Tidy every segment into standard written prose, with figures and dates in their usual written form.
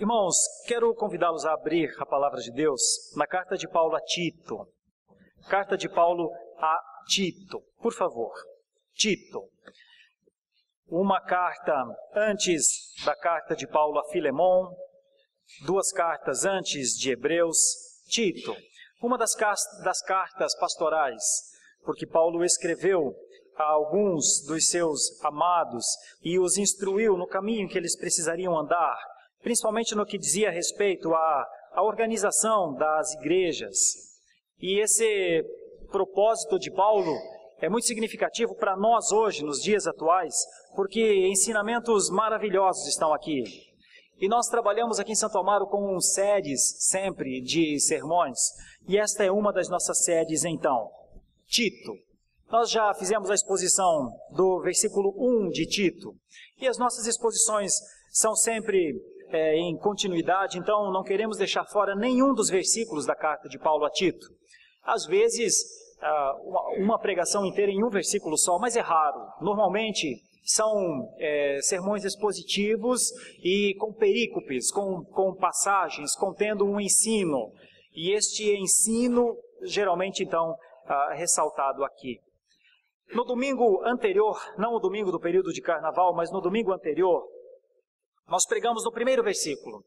Irmãos, quero convidá-los a abrir a palavra de Deus na carta de Paulo a Tito. Carta de Paulo a Tito, por favor. Tito. Uma carta antes da carta de Paulo a Filemon, duas cartas antes de Hebreus. Tito, uma das cartas pastorais, porque Paulo escreveu a alguns dos seus amados e os instruiu no caminho que eles precisariam andar, principalmente no que dizia respeito à organização das igrejas. E esse propósito de Paulo é muito significativo para nós hoje, nos dias atuais, porque ensinamentos maravilhosos estão aqui. E nós trabalhamos aqui em Santo Amaro com séries sempre de sermões, e esta é uma das nossas séries então. Tito. Nós já fizemos a exposição do versículo 1 de Tito, e as nossas exposições são sempre em continuidade, então não queremos deixar fora nenhum dos versículos da carta de Paulo a Tito. Às vezes, uma pregação inteira em um versículo só, mas é raro. Normalmente, são sermões expositivos e com perícopes, com passagens, contendo um ensino. E este ensino, geralmente, então, ressaltado aqui. No domingo anterior, não o domingo do período de carnaval, mas no domingo anterior, nós pregamos no primeiro versículo.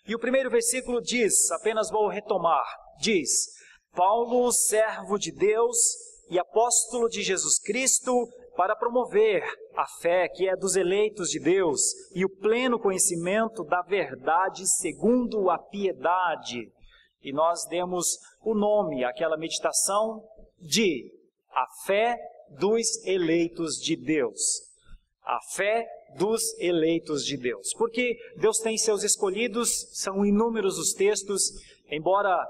E o primeiro versículo diz, apenas vou retomar, diz: Paulo, servo de Deus e apóstolo de Jesus Cristo, para promover a fé que é dos eleitos de Deus e o pleno conhecimento da verdade segundo a piedade. E nós demos o nome àquela meditação de a fé dos eleitos de Deus. A fé dos eleitos de Deus. Porque Deus tem seus escolhidos, são inúmeros os textos, embora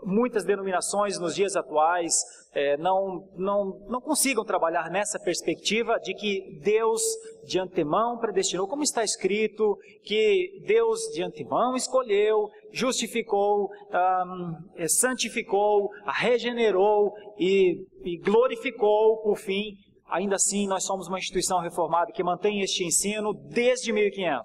muitas denominações nos dias atuais não consigam trabalhar nessa perspectiva de que Deus de antemão predestinou, como está escrito, que Deus de antemão escolheu, justificou, santificou, regenerou e glorificou, por fim. Ainda assim, nós somos uma instituição reformada que mantém este ensino desde 1500.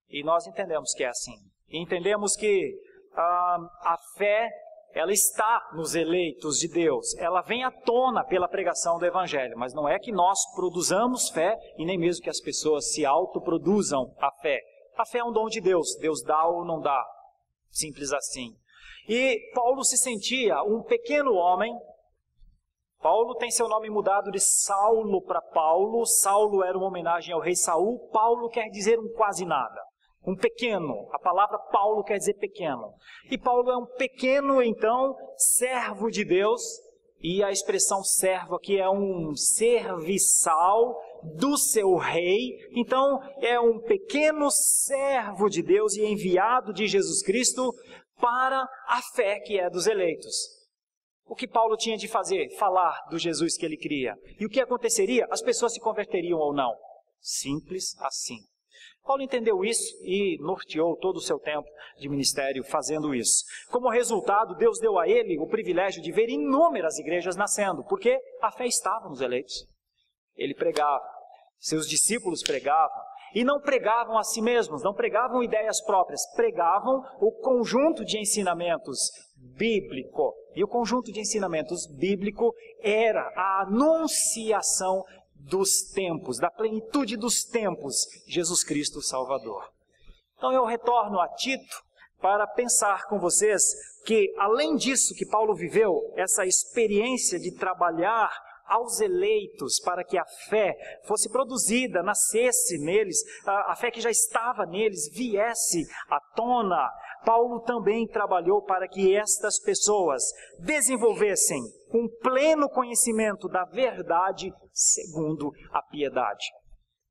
E nós entendemos que é assim. E entendemos que a fé, ela está nos eleitos de Deus. Ela vem à tona pela pregação do Evangelho. Mas não é que nós produzamos fé e nem mesmo que as pessoas se autoproduzam a fé. A fé é um dom de Deus. Deus dá ou não dá. Simples assim. E Paulo se sentia um pequeno homem. Paulo tem seu nome mudado de Saulo para Paulo. Saulo era uma homenagem ao rei Saul. Paulo quer dizer um quase nada. Um pequeno. A palavra Paulo quer dizer pequeno. E Paulo é um pequeno, então, servo de Deus. E a expressão servo aqui é um serviçal do seu rei. Então, é um pequeno servo de Deus e enviado de Jesus Cristo para a fé que é dos eleitos. O que Paulo tinha de fazer? Falar do Jesus que ele cria. E o que aconteceria? As pessoas se converteriam ou não. Simples assim. Paulo entendeu isso e norteou todo o seu tempo de ministério fazendo isso. Como resultado, Deus deu a ele o privilégio de ver inúmeras igrejas nascendo, porque a fé estava nos eleitos. Ele pregava, seus discípulos pregavam, e não pregavam a si mesmos, não pregavam ideias próprias, pregavam o conjunto de ensinamentos bíblico. E o conjunto de ensinamentos bíblico era a anunciação dos tempos, da plenitude dos tempos, Jesus Cristo Salvador. Então eu retorno a Tito para pensar com vocês que, além disso que Paulo viveu, essa experiência de trabalhar aos eleitos para que a fé fosse produzida, nascesse neles, a fé que já estava neles viesse à tona. Paulo também trabalhou para que estas pessoas desenvolvessem um pleno conhecimento da verdade segundo a piedade.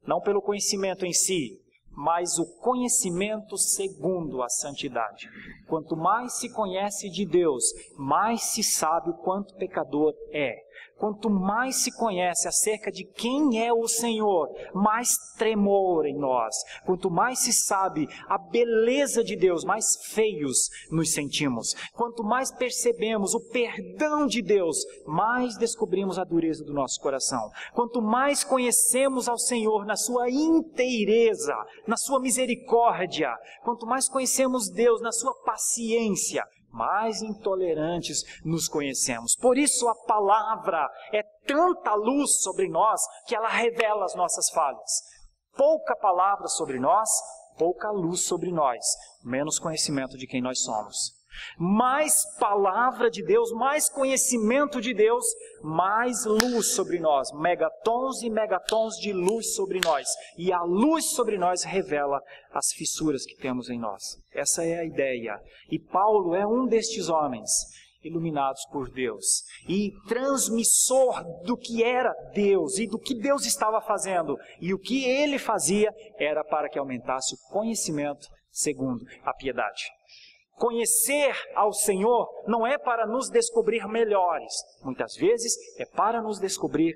Não pelo conhecimento em si, mas o conhecimento segundo a santidade. Quanto mais se conhece de Deus, mais se sabe o quanto pecador é. Quanto mais se conhece acerca de quem é o Senhor, mais tremor em nós. Quanto mais se sabe a beleza de Deus, mais feios nos sentimos. Quanto mais percebemos o perdão de Deus, mais descobrimos a dureza do nosso coração. Quanto mais conhecemos ao Senhor na sua inteireza, na sua misericórdia, quanto mais conhecemos Deus na sua paciência, mais intolerantes nos conhecemos. Por isso a palavra é tanta luz sobre nós que ela revela as nossas falhas. Pouca palavra sobre nós, pouca luz sobre nós, menos conhecimento de quem nós somos. Mais palavra de Deus, mais conhecimento de Deus, mais luz sobre nós, megatons e megatons de luz sobre nós, e a luz sobre nós revela as fissuras que temos em nós. Essa é a ideia, e Paulo é um destes homens iluminados por Deus, e transmissor do que era Deus, e do que Deus estava fazendo, e o que ele fazia era para que aumentasse o conhecimento segundo a piedade. Conhecer ao Senhor não é para nos descobrir melhores, muitas vezes é para nos descobrir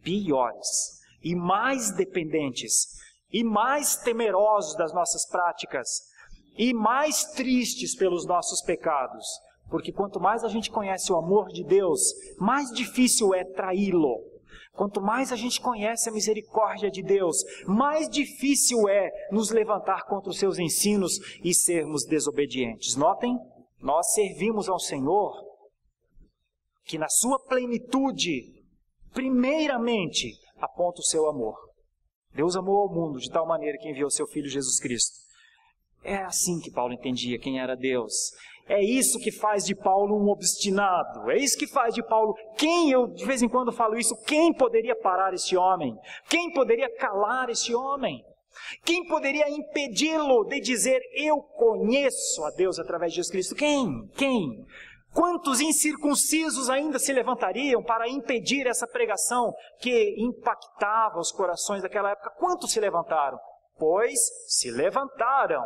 piores, e mais dependentes, e mais temerosos das nossas práticas, e mais tristes pelos nossos pecados, porque quanto mais a gente conhece o amor de Deus, mais difícil é traí-lo. Quanto mais a gente conhece a misericórdia de Deus, mais difícil é nos levantar contra os seus ensinos e sermos desobedientes. Notem, nós servimos ao Senhor que na sua plenitude, primeiramente, aponta o seu amor. Deus amou ao mundo de tal maneira que enviou seu Filho Jesus Cristo. É assim que Paulo entendia quem era Deus. É isso que faz de Paulo um obstinado. É isso que faz de Paulo... eu de vez em quando falo isso, quem poderia parar este homem? Quem poderia calar este homem? Quem poderia impedi-lo de dizer, eu conheço a Deus através de Jesus Cristo? Quem? Quantos incircuncisos ainda se levantariam para impedir essa pregação que impactava os corações daquela época? Quantos se levantaram? Pois se levantaram.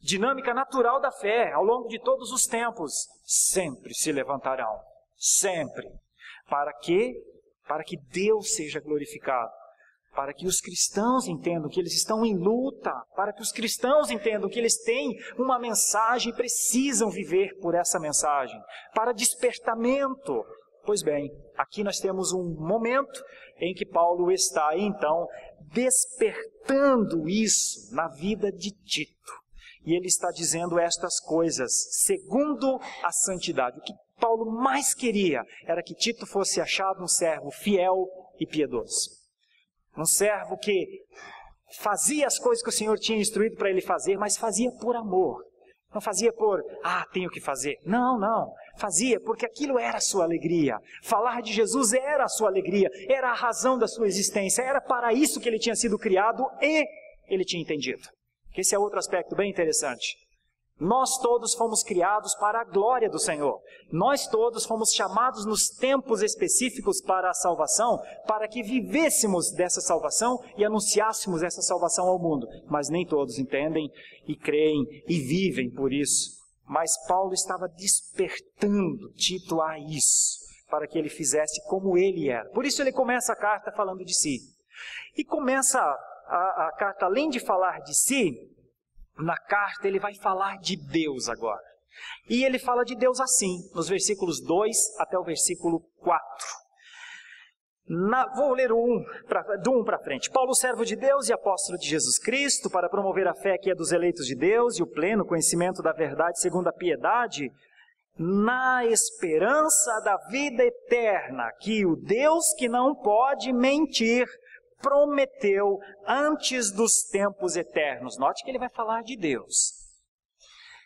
Dinâmica natural da fé, ao longo de todos os tempos, sempre se levantarão, sempre. Para quê? Para que Deus seja glorificado, para que os cristãos entendam que eles estão em luta, para que os cristãos entendam que eles têm uma mensagem e precisam viver por essa mensagem, para despertamento. Pois bem, aqui nós temos um momento em que Paulo está, então, despertando isso na vida de Tito. E ele está dizendo estas coisas segundo a santidade. O que Paulo mais queria era que Tito fosse achado um servo fiel e piedoso. Um servo que fazia as coisas que o Senhor tinha instruído para ele fazer, mas fazia por amor. Não fazia por, tenho que fazer. Não. Fazia porque aquilo era a sua alegria. Falar de Jesus era a sua alegria, era a razão da sua existência, era para isso que ele tinha sido criado e ele tinha entendido. Esse é outro aspecto bem interessante. Nós todos fomos criados para a glória do Senhor. Nós todos fomos chamados nos tempos específicos para a salvação, para que vivêssemos dessa salvação e anunciássemos essa salvação ao mundo. Mas nem todos entendem e creem e vivem por isso. Mas Paulo estava despertando Tito a isso, para que ele fizesse como ele era. Por isso ele começa a carta falando de si. E começa a carta, além de falar de si, na carta ele vai falar de Deus agora. E ele fala de Deus assim, nos versículos 2 até o versículo 4. Vou ler do 1 para frente. Paulo, servo de Deus e apóstolo de Jesus Cristo, para promover a fé que é dos eleitos de Deus e o pleno conhecimento da verdade segundo a piedade, na esperança da vida eterna, que o Deus que não pode mentir, prometeu antes dos tempos eternos. Note que ele vai falar de Deus.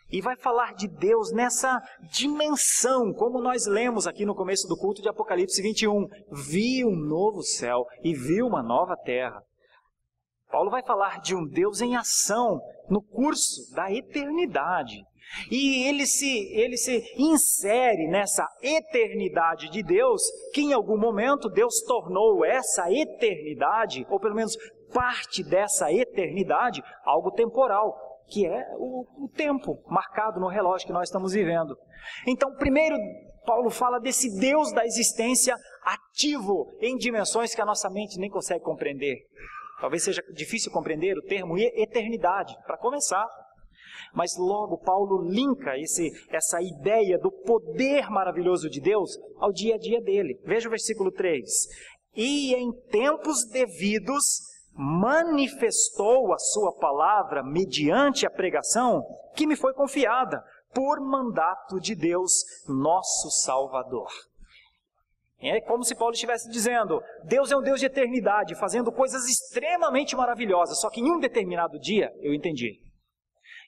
E vai falar de Deus nessa dimensão, como nós lemos aqui no começo do culto de Apocalipse 21. Vi um novo céu e vi uma nova terra. Paulo vai falar de um Deus em ação no curso da eternidade. E ele se insere nessa eternidade de Deus, que em algum momento Deus tornou essa eternidade, ou pelo menos parte dessa eternidade, algo temporal, que é o tempo marcado no relógio que nós estamos vivendo. Então, primeiro, Paulo fala desse Deus da existência ativo em dimensões que a nossa mente nem consegue compreender. Talvez seja difícil compreender o termo eternidade, para começar. Mas logo Paulo linka essa ideia do poder maravilhoso de Deus ao dia a dia dele. Veja o versículo 3. E em tempos devidos manifestou a sua palavra mediante a pregação que me foi confiada por mandato de Deus, nosso Salvador. É como se Paulo estivesse dizendo, Deus é um Deus de eternidade, fazendo coisas extremamente maravilhosas, só que em um determinado dia eu entendi.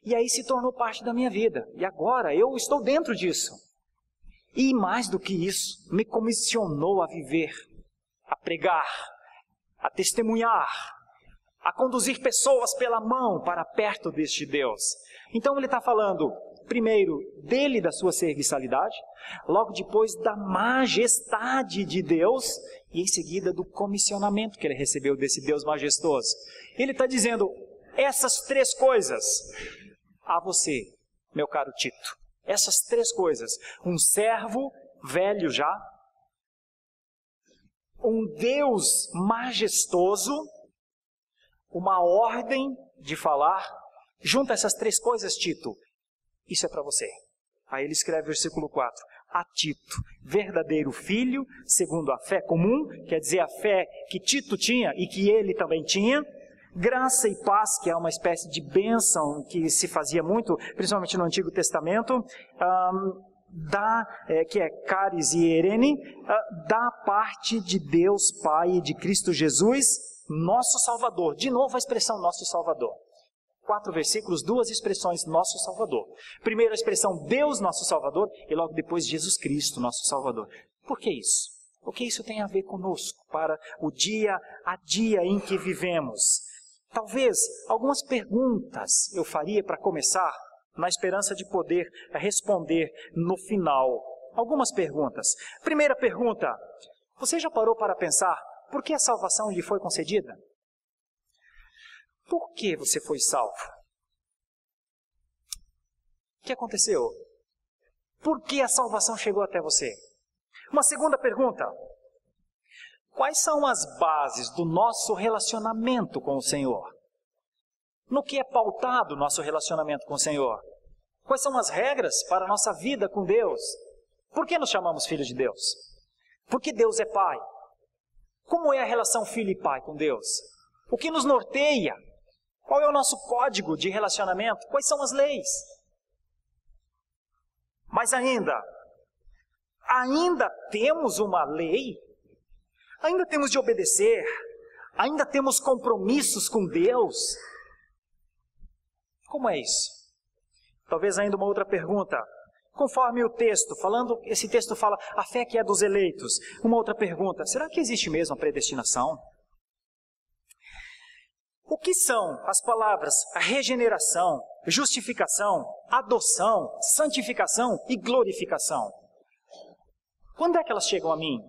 E aí se tornou parte da minha vida. E agora eu estou dentro disso. E mais do que isso, me comissionou a viver, a pregar, a testemunhar, a conduzir pessoas pela mão para perto deste Deus. Então ele está falando, primeiro, dele, da sua serviçalidade, logo depois da majestade de Deus, e em seguida do comissionamento que ele recebeu desse Deus majestoso. Ele está dizendo, essas três coisas a você, meu caro Tito. Essas três coisas. Um servo velho já, um Deus majestoso, uma ordem de falar. Junta essas três coisas, Tito. Isso é para você. Aí ele escreve versículo 4. A Tito, verdadeiro filho, segundo a fé comum, quer dizer a fé que Tito tinha e que ele também tinha. Graça e paz, que é uma espécie de bênção que se fazia muito, principalmente no Antigo Testamento, que é caris e erene, da parte de Deus Pai e de Cristo Jesus, nosso Salvador. De novo a expressão nosso Salvador. 4 versículos, 2 expressões nosso Salvador. Primeiro a expressão Deus nosso Salvador e logo depois Jesus Cristo nosso Salvador. Por que isso? Porque isso tem a ver conosco, para o dia a dia em que vivemos. Talvez algumas perguntas eu faria para começar, na esperança de poder responder no final. Algumas perguntas. Primeira pergunta, você já parou para pensar por que a salvação lhe foi concedida? Por que você foi salvo? O que aconteceu? Por que a salvação chegou até você? Uma segunda pergunta. Quais são as bases do nosso relacionamento com o Senhor? No que é pautado o nosso relacionamento com o Senhor? Quais são as regras para a nossa vida com Deus? Por que nos chamamos filhos de Deus? Porque Deus é Pai. Como é a relação filho e pai com Deus? O que nos norteia? Qual é o nosso código de relacionamento? Quais são as leis? Mas ainda temos uma lei? Ainda temos de obedecer? Ainda temos compromissos com Deus? Como é isso? Talvez ainda uma outra pergunta. Conforme o texto, esse texto fala a fé que é dos eleitos. Uma outra pergunta, será que existe mesmo a predestinação? O que são as palavras regeneração, justificação, adoção, santificação e glorificação? Quando é que elas chegam a mim?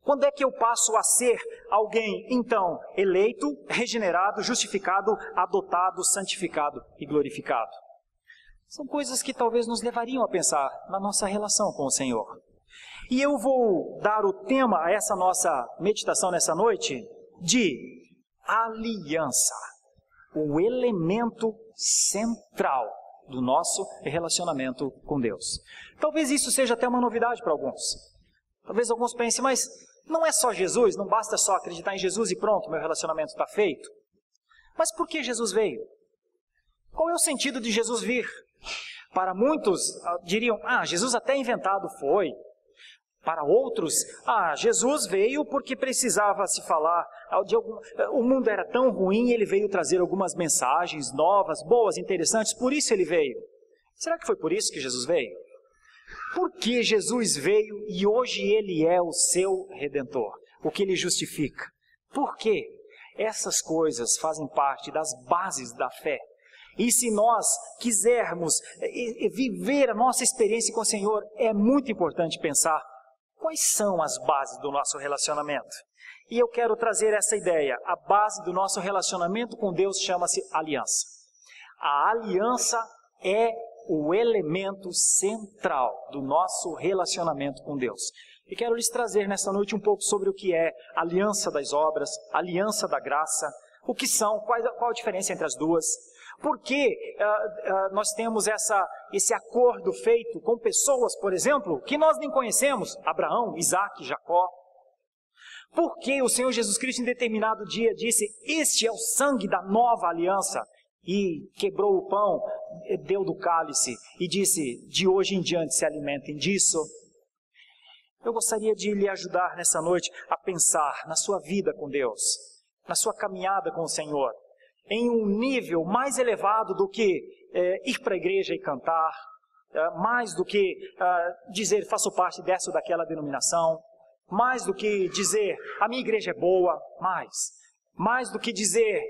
Quando é que eu passo a ser alguém, então, eleito, regenerado, justificado, adotado, santificado e glorificado? São coisas que talvez nos levariam a pensar na nossa relação com o Senhor. E eu vou dar o tema a essa nossa meditação nessa noite de aliança, o elemento central do nosso relacionamento com Deus. Talvez isso seja até uma novidade para alguns. Talvez alguns pensem, mas não é só Jesus, não basta só acreditar em Jesus e pronto, meu relacionamento está feito. Mas por que Jesus veio? Qual é o sentido de Jesus vir? Para muitos diriam, Jesus até inventado foi. Para outros, Jesus veio porque precisava se falar de o mundo era tão ruim, ele veio trazer algumas mensagens novas, boas, interessantes, por isso ele veio. Será que foi por isso que Jesus veio? Por que Jesus veio e hoje ele é o seu Redentor? O que ele justifica? Por quê? Essas coisas fazem parte das bases da fé. E se nós quisermos viver a nossa experiência com o Senhor, é muito importante pensar quais são as bases do nosso relacionamento. E eu quero trazer essa ideia. A base do nosso relacionamento com Deus chama-se aliança. A aliança é o elemento central do nosso relacionamento com Deus. E quero lhes trazer nesta noite um pouco sobre o que é a aliança das obras, a aliança da graça, o que são, qual a diferença entre as duas. Por que nós temos esse acordo feito com pessoas, por exemplo, que nós nem conhecemos, Abraão, Isaac, Jacó? Por que o Senhor Jesus Cristo em determinado dia disse, este é o sangue da nova aliança? E quebrou o pão, deu do cálice e disse, de hoje em diante se alimentem disso. Eu gostaria de lhe ajudar nessa noite a pensar na sua vida com Deus, na sua caminhada com o Senhor, em um nível mais elevado do que ir para a igreja e cantar, mais do que dizer faço parte dessa ou daquela denominação, mais do que dizer a minha igreja é boa, mais do que dizer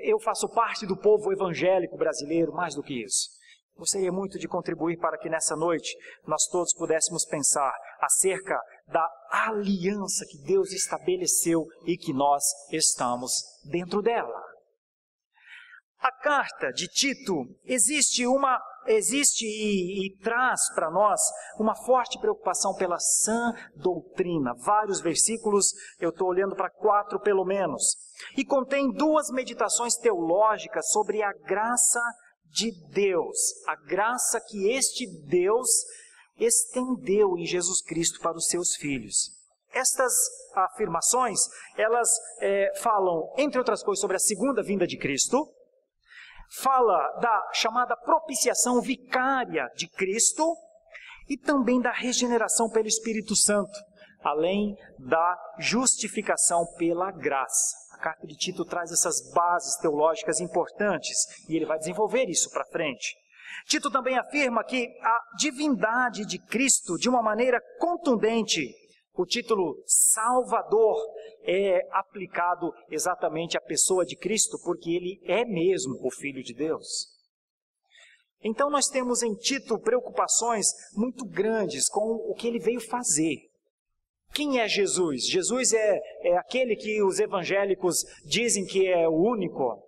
eu faço parte do povo evangélico brasileiro, mais do que isso. Gostaria muito de contribuir para que nessa noite nós todos pudéssemos pensar acerca da aliança que Deus estabeleceu e que nós estamos dentro dela. A carta de Tito existe e traz para nós uma forte preocupação pela sã doutrina. Vários versículos, eu estou olhando para 4 pelo menos. E contém 2 meditações teológicas sobre a graça de Deus. A graça que este Deus estendeu em Jesus Cristo para os seus filhos. Estas afirmações, elas falam, entre outras coisas, sobre a segunda vinda de Cristo. Fala da chamada propiciação vicária de Cristo e também da regeneração pelo Espírito Santo, além da justificação pela graça. A carta de Tito traz essas bases teológicas importantes e ele vai desenvolver isso para frente. Tito também afirma que a divindade de Cristo, de uma maneira contundente, o título Salvador é aplicado exatamente à pessoa de Cristo, porque ele é mesmo o Filho de Deus. Então nós temos em Tito preocupações muito grandes com o que ele veio fazer. Quem é Jesus? Jesus é aquele que os evangélicos dizem que é o único.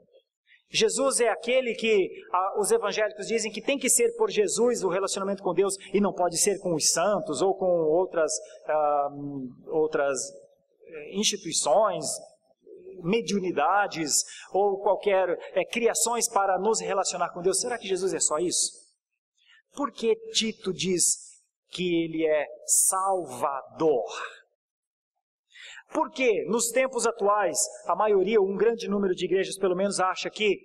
Jesus é aquele que os evangélicos dizem que tem que ser por Jesus o relacionamento com Deus e não pode ser com os santos ou com outras instituições, mediunidades ou qualquer criações para nos relacionar com Deus. Será que Jesus é só isso? Por que Tito diz que ele é Salvador? Porque nos tempos atuais, a maioria, um grande número de igrejas pelo menos, acha que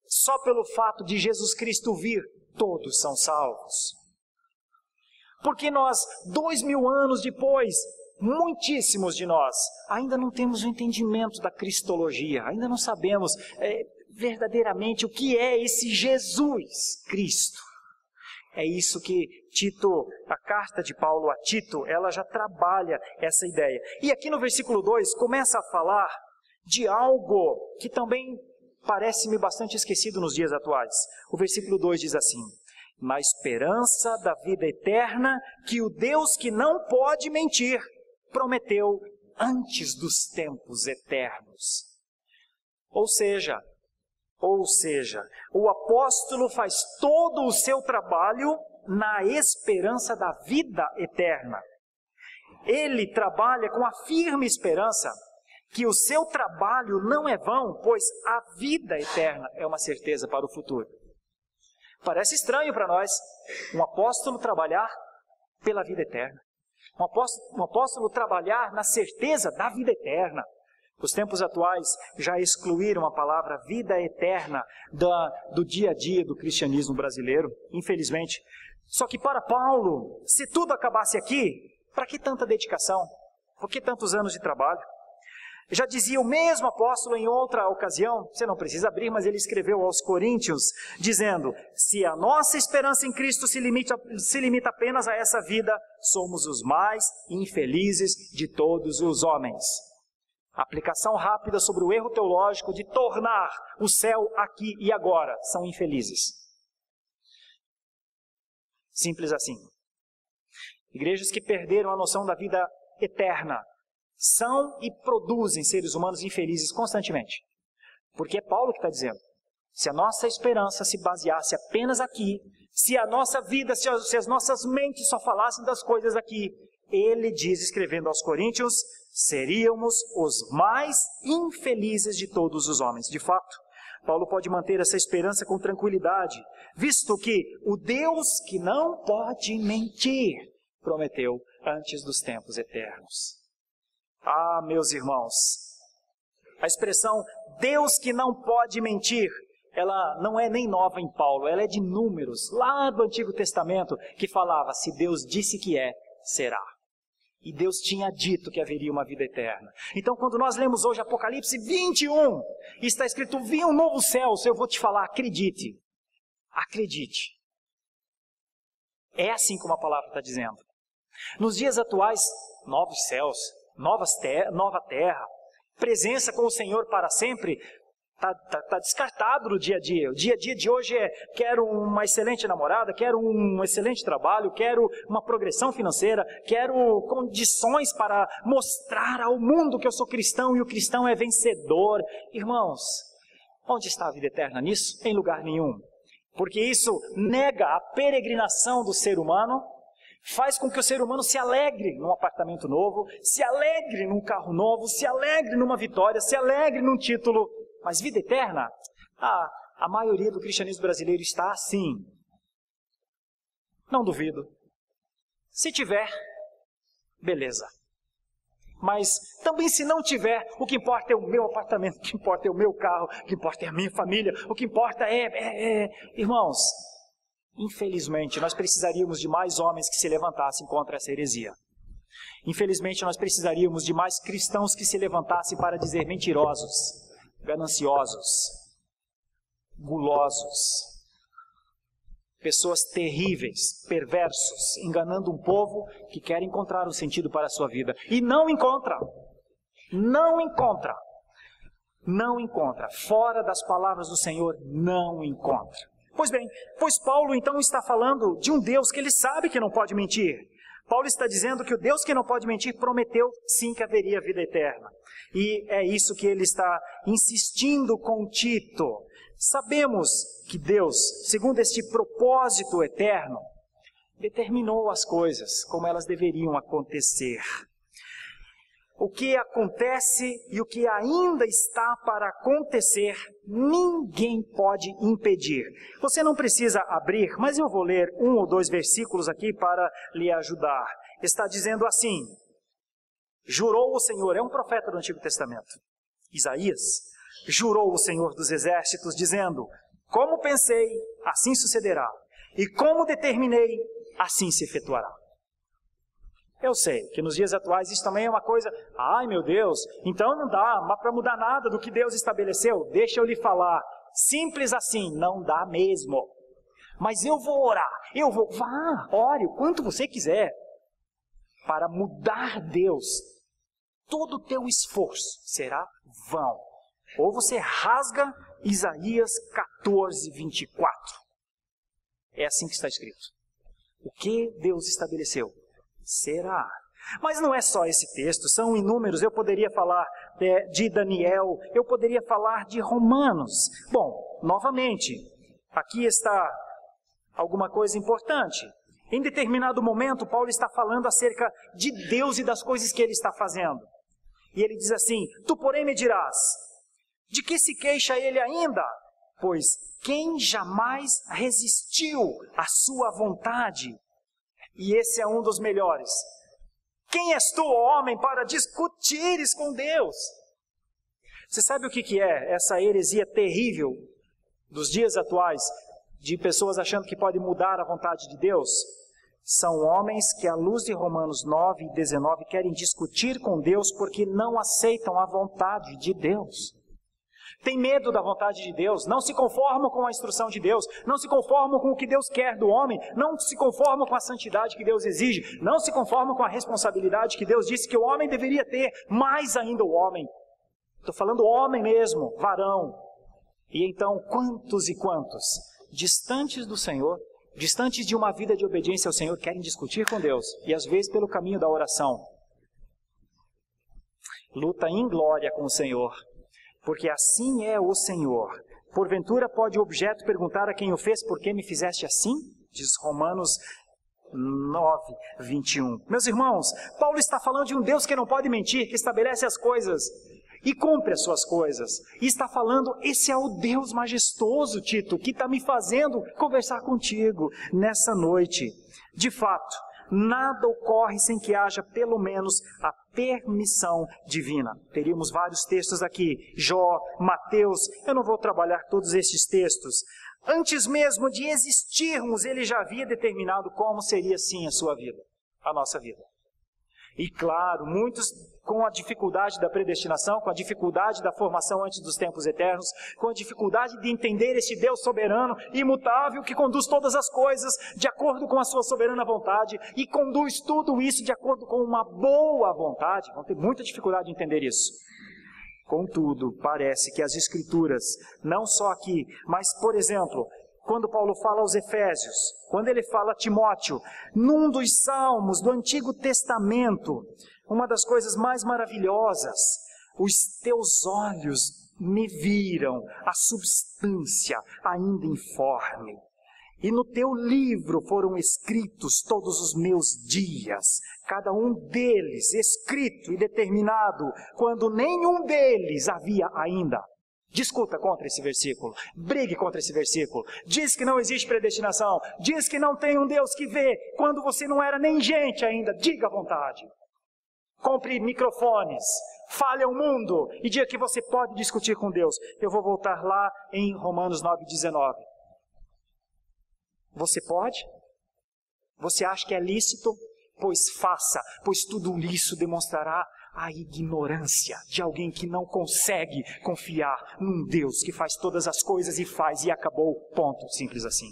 só pelo fato de Jesus Cristo vir, todos são salvos. Porque nós, 2000 anos depois, muitíssimos de nós, ainda não temos o entendimento da cristologia, ainda não sabemos verdadeiramente o que é esse Jesus Cristo. É isso que Tito, a carta de Paulo a Tito, ela já trabalha essa ideia. E aqui no versículo 2 começa a falar de algo que também parece-me bastante esquecido nos dias atuais. O versículo 2 diz assim: na esperança da vida eterna que o Deus que não pode mentir prometeu antes dos tempos eternos. Ou seja, o apóstolo faz todo o seu trabalho na esperança da vida eterna. Ele trabalha com a firme esperança que o seu trabalho não é vão, pois a vida eterna é uma certeza para o futuro. Parece estranho para nós um apóstolo trabalhar pela vida eterna. Um apóstolo trabalhar na certeza da vida eterna. Os tempos atuais já excluíram a palavra vida eterna do dia a dia do cristianismo brasileiro, infelizmente. Só que para Paulo, se tudo acabasse aqui, para que tanta dedicação? Por que tantos anos de trabalho? Já dizia o mesmo apóstolo em outra ocasião, você não precisa abrir, mas ele escreveu aos Coríntios, dizendo: se a nossa esperança em Cristo se limita apenas a essa vida, somos os mais infelizes de todos os homens. Aplicação rápida sobre o erro teológico de tornar o céu aqui e agora. São infelizes. Simples assim. Igrejas que perderam a noção da vida eterna são e produzem seres humanos infelizes constantemente. Porque é Paulo que está dizendo. Se a nossa esperança se baseasse apenas aqui, se a nossa vida, se as nossas mentes só falassem das coisas aqui, ele diz, escrevendo aos Coríntios, seríamos os mais infelizes de todos os homens. De fato, Paulo pode manter essa esperança com tranquilidade, visto que o Deus que não pode mentir, prometeu antes dos tempos eternos. Ah, meus irmãos, a expressão Deus que não pode mentir, ela não é nem nova em Paulo, ela é de Números, lá do Antigo Testamento, que falava, se Deus disse que é, será. E Deus tinha dito que haveria uma vida eterna. Então, quando nós lemos hoje Apocalipse 21, e está escrito, vi um novo céu, eu vou te falar, acredite. Acredite. É assim como a palavra está dizendo. Nos dias atuais, novos céus, nova terra, presença com o Senhor para sempre, está descartado no dia a dia. O dia a dia de hoje é, quero uma excelente namorada, quero um excelente trabalho, quero uma progressão financeira, quero condições para mostrar ao mundo que eu sou cristão e o cristão é vencedor. Irmãos, onde está a vida eterna nisso? Em lugar nenhum. Porque isso nega a peregrinação do ser humano, faz com que o ser humano se alegre num apartamento novo, se alegre num carro novo, se alegre numa vitória, se alegre num título. Mas vida eterna? A maioria do cristianismo brasileiro está assim. Não duvido. Se tiver, beleza. Mas também se não tiver, o que importa é o meu apartamento, o que importa é o meu carro, o que importa é a minha família, o que importa Irmãos, infelizmente, nós precisaríamos de mais homens que se levantassem contra essa heresia. Infelizmente, nós precisaríamos de mais cristãos que se levantassem para dizer mentirosos, gananciosos, gulosos, pessoas terríveis, perversos, enganando um povo que quer encontrar um sentido para a sua vida. E não encontra. Não encontra. Não encontra. Fora das palavras do Senhor, não encontra. Pois bem, pois Paulo então está falando de um Deus que ele sabe que não pode mentir. Paulo está dizendo que o Deus que não pode mentir prometeu sim que haveria vida eterna. E é isso que ele está insistindo com Tito. Sabemos que Deus, segundo este propósito eterno, determinou as coisas como elas deveriam acontecer. O que acontece e o que ainda está para acontecer, ninguém pode impedir. Você não precisa abrir, mas eu vou ler 1 ou 2 versículos aqui para lhe ajudar. Está dizendo assim, jurou o Senhor, é um profeta do Antigo Testamento, Isaías, jurou o Senhor dos Exércitos, dizendo, como pensei, assim sucederá, e como determinei, assim se efetuará. Eu sei que nos dias atuais isso também é uma coisa, ai meu Deus, então não dá para mudar nada do que Deus estabeleceu. Deixa eu lhe falar, simples assim, não dá mesmo. Mas eu vou orar, vá, ore o quanto você quiser, para mudar Deus. Todo o teu esforço será vão. Ou você rasga Isaías 14, 24. É assim que está escrito. O que Deus estabeleceu será. Mas não é só esse texto, são inúmeros. Eu poderia falar de Daniel, eu poderia falar de Romanos. Bom, novamente, aqui está alguma coisa importante. Em determinado momento, Paulo está falando acerca de Deus e das coisas que ele está fazendo. E ele diz assim, tu porém me dirás, de que se queixa ele ainda? Pois quem jamais resistiu à sua vontade? E esse é um dos melhores. Quem és tu, homem, para discutires com Deus? Você sabe o que é essa heresia terrível dos dias atuais, de pessoas achando que podem mudar a vontade de Deus? São homens que, à luz de Romanos 9 e 19, querem discutir com Deus porque não aceitam a vontade de Deus. Tem medo da vontade de Deus, não se conformam com a instrução de Deus, não se conformam com o que Deus quer do homem, não se conformam com a santidade que Deus exige, não se conformam com a responsabilidade que Deus disse que o homem deveria ter, mais ainda o homem. Estou falando homem mesmo, varão. E então, quantos e quantos, distantes do Senhor, distantes de uma vida de obediência ao Senhor, querem discutir com Deus, e às vezes pelo caminho da oração. Luta em glória com o Senhor. Porque assim é o Senhor. Porventura pode o objeto perguntar a quem o fez, por que me fizeste assim? Diz Romanos 9, 21. Meus irmãos, Paulo está falando de um Deus que não pode mentir, que estabelece as coisas e cumpre as suas coisas. E está falando, esse é o Deus majestoso, Tito, que está me fazendo conversar contigo nessa noite. De fato, nada ocorre sem que haja pelo menos a permissão divina. Teríamos vários textos aqui, Jó, Mateus, eu não vou trabalhar todos esses textos. Antes mesmo de existirmos, ele já havia determinado como seria sim a sua vida, a nossa vida. E claro, muitos com a dificuldade da predestinação, com a dificuldade da formação antes dos tempos eternos, com a dificuldade de entender este Deus soberano, imutável, que conduz todas as coisas de acordo com a sua soberana vontade e conduz tudo isso de acordo com uma boa vontade, vão ter muita dificuldade de entender isso. Contudo, parece que as Escrituras, não só aqui, mas, por exemplo, quando Paulo fala aos Efésios, quando ele fala a Timóteo, num dos salmos do Antigo Testamento, uma das coisas mais maravilhosas, os teus olhos me viram a substância ainda informe, e no teu livro foram escritos todos os meus dias, cada um deles escrito e determinado, quando nenhum deles havia ainda. Discuta contra esse versículo, brigue contra esse versículo, diz que não existe predestinação, diz que não tem um Deus que vê, quando você não era nem gente ainda, diga à vontade. Compre microfones, fale ao mundo e diga que você pode discutir com Deus. Eu vou voltar lá em Romanos 9,19. Você pode? Você acha que é lícito? Pois faça, pois tudo isso demonstrará a ignorância de alguém que não consegue confiar num Deus que faz todas as coisas e faz e acabou, ponto, simples assim.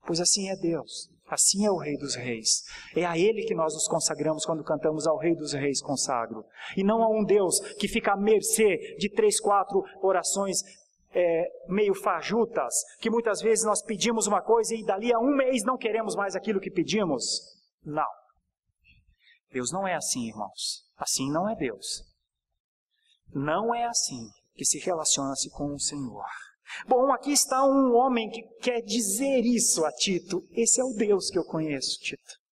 Pois assim é Deus, assim é o Rei dos Reis. É a Ele que nós nos consagramos quando cantamos ao Rei dos Reis consagro. E não a um Deus que fica à mercê de 3, 4 orações meio fajutas, que muitas vezes nós pedimos uma coisa e dali a um mês não queremos mais aquilo que pedimos. Não. Deus não é assim, irmãos. Assim não é Deus. Não é assim que se relaciona-se com o Senhor. Bom, aqui está um homem que quer dizer isso a Tito. Esse é o Deus que eu conheço, Tito.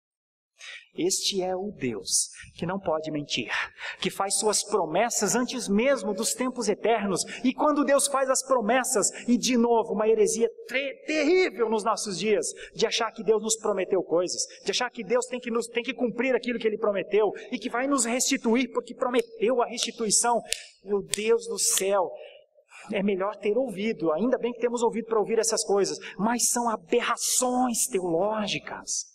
Este é o Deus que não pode mentir, que faz suas promessas antes mesmo dos tempos eternos. E quando Deus faz as promessas, e de novo uma heresia terrível nos nossos dias, de achar que Deus nos prometeu coisas, de achar que Deus tem que cumprir aquilo que Ele prometeu, e que vai nos restituir porque prometeu a restituição. Meu Deus do céu, é melhor ter ouvido, ainda bem que temos ouvido para ouvir essas coisas, mas são aberrações teológicas,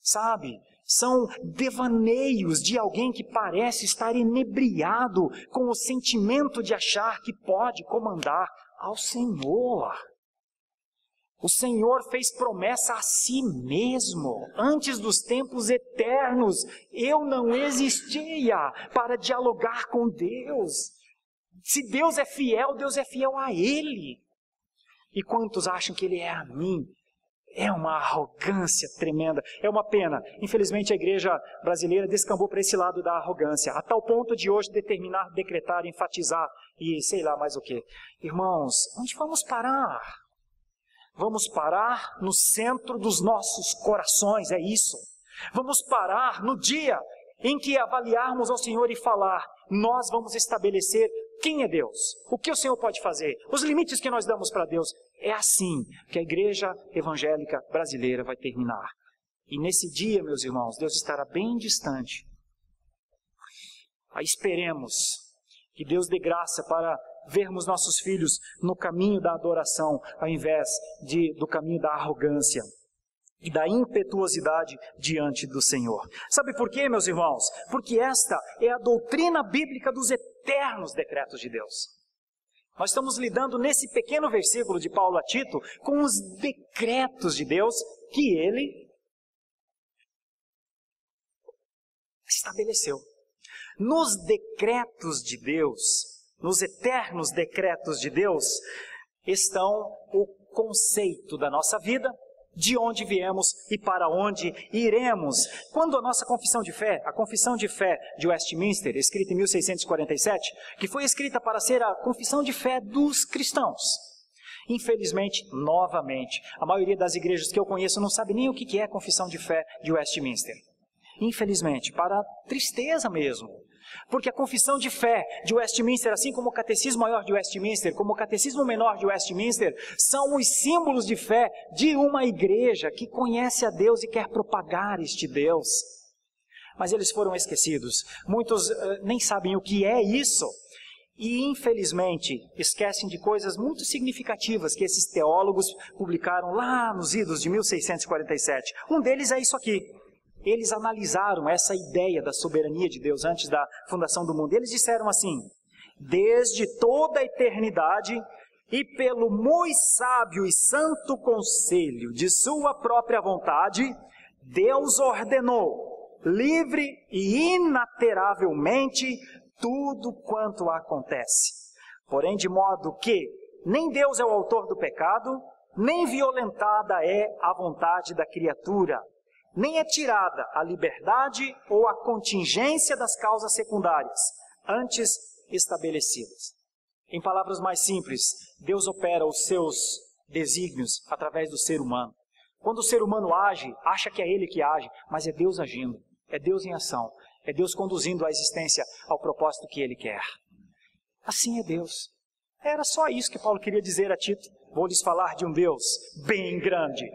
sabe? São devaneios de alguém que parece estar inebriado com o sentimento de achar que pode comandar ao Senhor. O Senhor fez promessa a si mesmo, antes dos tempos eternos. Eu não existia para dialogar com Deus. Se Deus é fiel a Ele. E quantos acham que Ele é a mim? É uma arrogância tremenda, é uma pena. Infelizmente a igreja brasileira descambou para esse lado da arrogância, a tal ponto de hoje determinar, decretar, enfatizar e sei lá mais o que. Irmãos, onde vamos parar? Vamos parar no centro dos nossos corações, é isso. Vamos parar no dia em que avaliarmos ao Senhor e falar, nós vamos estabelecer quem é Deus, o que o Senhor pode fazer, os limites que nós damos para Deus. É assim que a igreja evangélica brasileira vai terminar. E nesse dia, meus irmãos, Deus estará bem distante. Aí esperemos que Deus dê graça para vermos nossos filhos no caminho da adoração, ao invés do caminho da arrogância e da impetuosidade diante do Senhor. Sabe por quê, meus irmãos? Porque esta é a doutrina bíblica dos eternos decretos de Deus. Nós estamos lidando nesse pequeno versículo de Paulo a Tito com os decretos de Deus que Ele estabeleceu. Nos decretos de Deus, nos eternos decretos de Deus, estão o conceito da nossa vida, de onde viemos e para onde iremos. Quando a nossa confissão de fé, a confissão de fé de Westminster, escrita em 1647, que foi escrita para ser a confissão de fé dos cristãos. Infelizmente, novamente, a maioria das igrejas que eu conheço não sabe nem o que é a confissão de fé de Westminster. Infelizmente, para tristeza mesmo. Porque a confissão de fé de Westminster, assim como o catecismo maior de Westminster, como o catecismo menor de Westminster, são os símbolos de fé de uma igreja que conhece a Deus e quer propagar este Deus. Mas eles foram esquecidos. Muitos nem sabem o que é isso. E, infelizmente, esquecem de coisas muito significativas que esses teólogos publicaram lá nos idos de 1647. Um deles é isso aqui. Eles analisaram essa ideia da soberania de Deus antes da fundação do mundo. Eles disseram assim: desde toda a eternidade e pelo muito sábio e santo conselho de sua própria vontade, Deus ordenou, livre e inalteravelmente, tudo quanto acontece. Porém, de modo que nem Deus é o autor do pecado, nem violentada é a vontade da criatura, nem é tirada a liberdade ou a contingência das causas secundárias, antes estabelecidas. Em palavras mais simples, Deus opera os seus desígnios através do ser humano. Quando o ser humano age, acha que é ele que age, mas é Deus agindo, é Deus em ação, é Deus conduzindo a existência ao propósito que ele quer. Assim é Deus. Era só isso que Paulo queria dizer a Tito. Vou lhes falar de um Deus bem grande.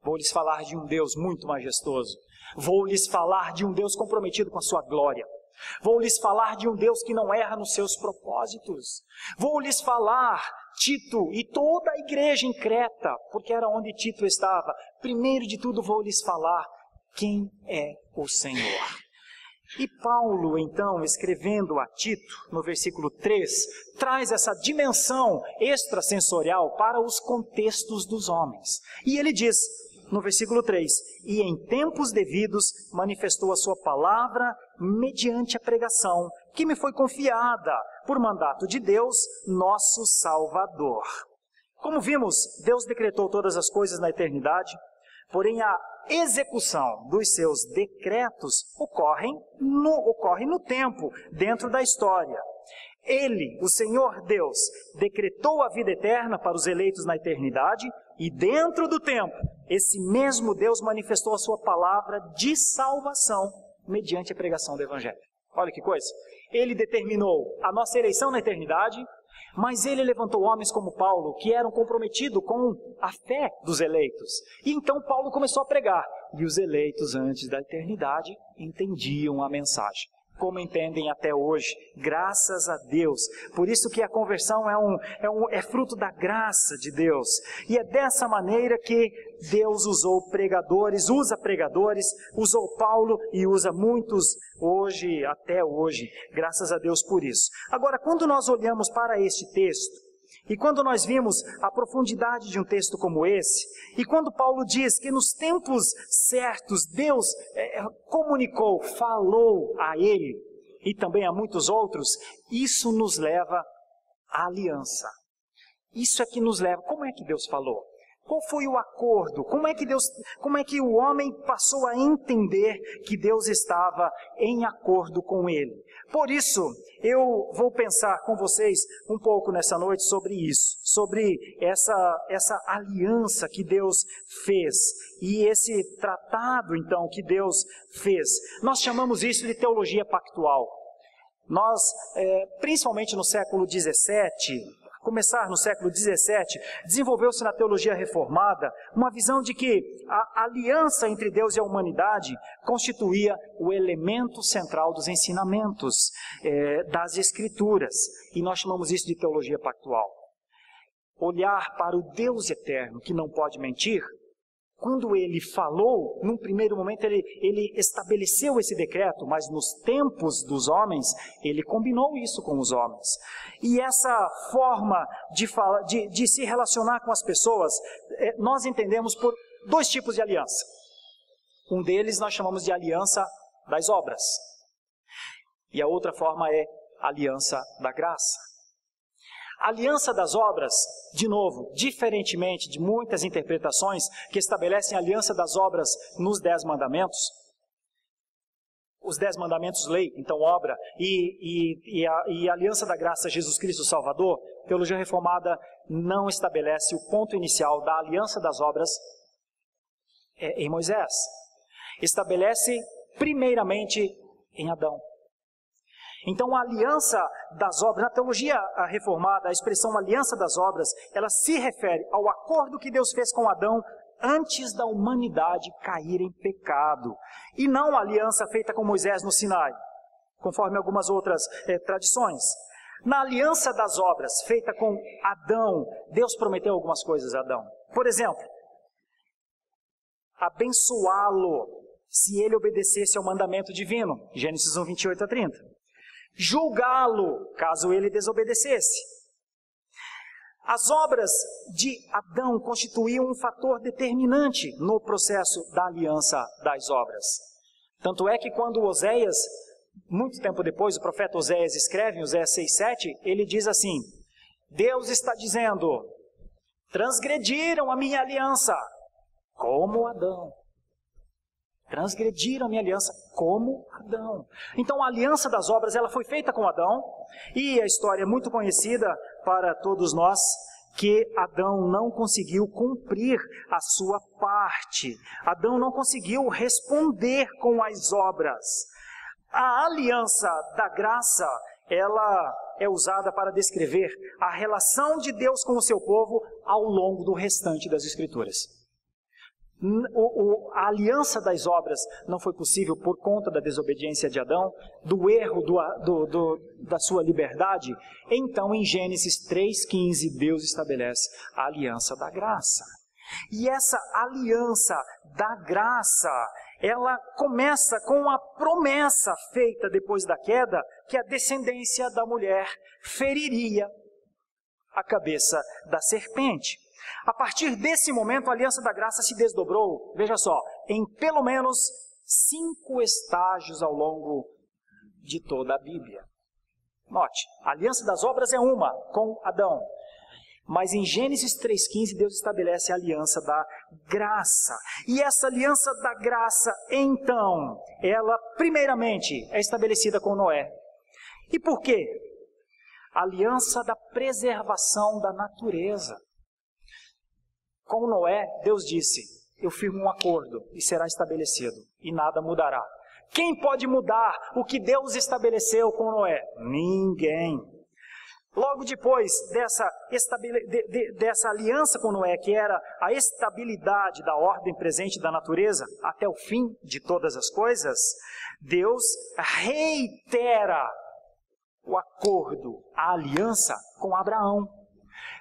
Vou lhes falar de um Deus muito majestoso. Vou lhes falar de um Deus comprometido com a sua glória. Vou lhes falar de um Deus que não erra nos seus propósitos. Vou lhes falar, Tito e toda a igreja em Creta, porque era onde Tito estava. Primeiro de tudo vou lhes falar quem é o Senhor. E Paulo, então, escrevendo a Tito, no versículo 3, traz essa dimensão extrasensorial para os contextos dos homens. E ele diz, no versículo 3, e em tempos devidos manifestou a sua palavra mediante a pregação, que me foi confiada por mandato de Deus, nosso Salvador. Como vimos, Deus decretou todas as coisas na eternidade, porém a execução dos seus decretos ocorre no tempo, dentro da história. Ele, o Senhor Deus, decretou a vida eterna para os eleitos na eternidade e dentro do tempo, esse mesmo Deus manifestou a sua palavra de salvação mediante a pregação do Evangelho. Olha que coisa! Ele determinou a nossa eleição na eternidade, mas ele levantou homens como Paulo, que eram comprometidos com a fé dos eleitos. E então Paulo começou a pregar. E os eleitos antes da eternidade entendiam a mensagem. Como entendem até hoje, graças a Deus. Por isso que a conversão é fruto da graça de Deus. E é dessa maneira que Deus usou pregadores, usou Paulo e usa muitos hoje, até hoje. Graças a Deus por isso. Agora, quando nós olhamos para este texto, e quando nós vimos a profundidade de um texto como esse, e quando Paulo diz que nos tempos certos Deus comunicou, falou a ele e também a muitos outros, isso nos leva à aliança. Isso é que nos leva. Como é que Deus falou? Qual foi o acordo? Como é que o homem passou a entender que Deus estava em acordo com ele? Por isso, eu vou pensar com vocês um pouco nessa noite sobre isso, sobre essa aliança que Deus fez e esse tratado, então, que Deus fez. Nós chamamos isso de teologia pactual. Nós, principalmente no século XVII, começar no século XVII, desenvolveu-se na teologia reformada uma visão de que a aliança entre Deus e a humanidade constituía o elemento central dos ensinamentos das Escrituras. E nós chamamos isso de teologia pactual. Olhar para o Deus eterno, que não pode mentir. Quando ele falou, num primeiro momento ele estabeleceu esse decreto, mas nos tempos dos homens, ele combinou isso com os homens. E essa forma de se relacionar com as pessoas, nós entendemos por dois tipos de aliança. Um deles nós chamamos de aliança das obras. E a outra forma é aliança da graça. A aliança das obras, de novo, diferentemente de muitas interpretações que estabelecem a aliança das obras nos 10 mandamentos, os 10 mandamentos, lei, então obra, e a aliança da graça Jesus Cristo Salvador, a teologia reformada não estabelece o ponto inicial da aliança das obras em Moisés. Estabelece primeiramente em Adão. Então a aliança das obras, na teologia reformada, a expressão aliança das obras, ela se refere ao acordo que Deus fez com Adão antes da humanidade cair em pecado, e não a aliança feita com Moisés no Sinai, conforme algumas outras tradições. Na aliança das obras feita com Adão, Deus prometeu algumas coisas a Adão. Por exemplo, abençoá-lo se ele obedecesse ao mandamento divino, Gênesis 1, 28 a 30. Julgá-lo caso ele desobedecesse. As obras de Adão constituíam um fator determinante no processo da aliança das obras. Tanto é que quando Oséias, muito tempo depois, o profeta Oséias escreve em Oséias 6:7, ele diz assim: Deus está dizendo, transgrediram a minha aliança como Adão. Transgrediram a minha aliança como Adão. Então a aliança das obras, ela foi feita com Adão, e a história é muito conhecida para todos nós, que Adão não conseguiu cumprir a sua parte. Adão não conseguiu responder com as obras. A aliança da graça, ela é usada para descrever a relação de Deus com o seu povo ao longo do restante das Escrituras. A aliança das obras não foi possível por conta da desobediência de Adão, do erro da sua liberdade. Então, em Gênesis 3,15, Deus estabelece a aliança da graça. E essa aliança da graça, ela começa com a promessa feita depois da queda, que a descendência da mulher feriria a cabeça da serpente. A partir desse momento, a aliança da graça se desdobrou, veja só, em pelo menos 5 estágios ao longo de toda a Bíblia. Note, a aliança das obras é uma, com Adão. Mas em Gênesis 3,15, Deus estabelece a aliança da graça. E essa aliança da graça, então, ela primeiramente é estabelecida com Noé. E por quê? A aliança da preservação da natureza. Com Noé, Deus disse, eu firmo um acordo e será estabelecido, e nada mudará. Quem pode mudar o que Deus estabeleceu com Noé? Ninguém. Logo depois dessa aliança com Noé, que era a estabilidade da ordem presente da natureza, até o fim de todas as coisas, Deus reitera o acordo, a aliança com Abraão.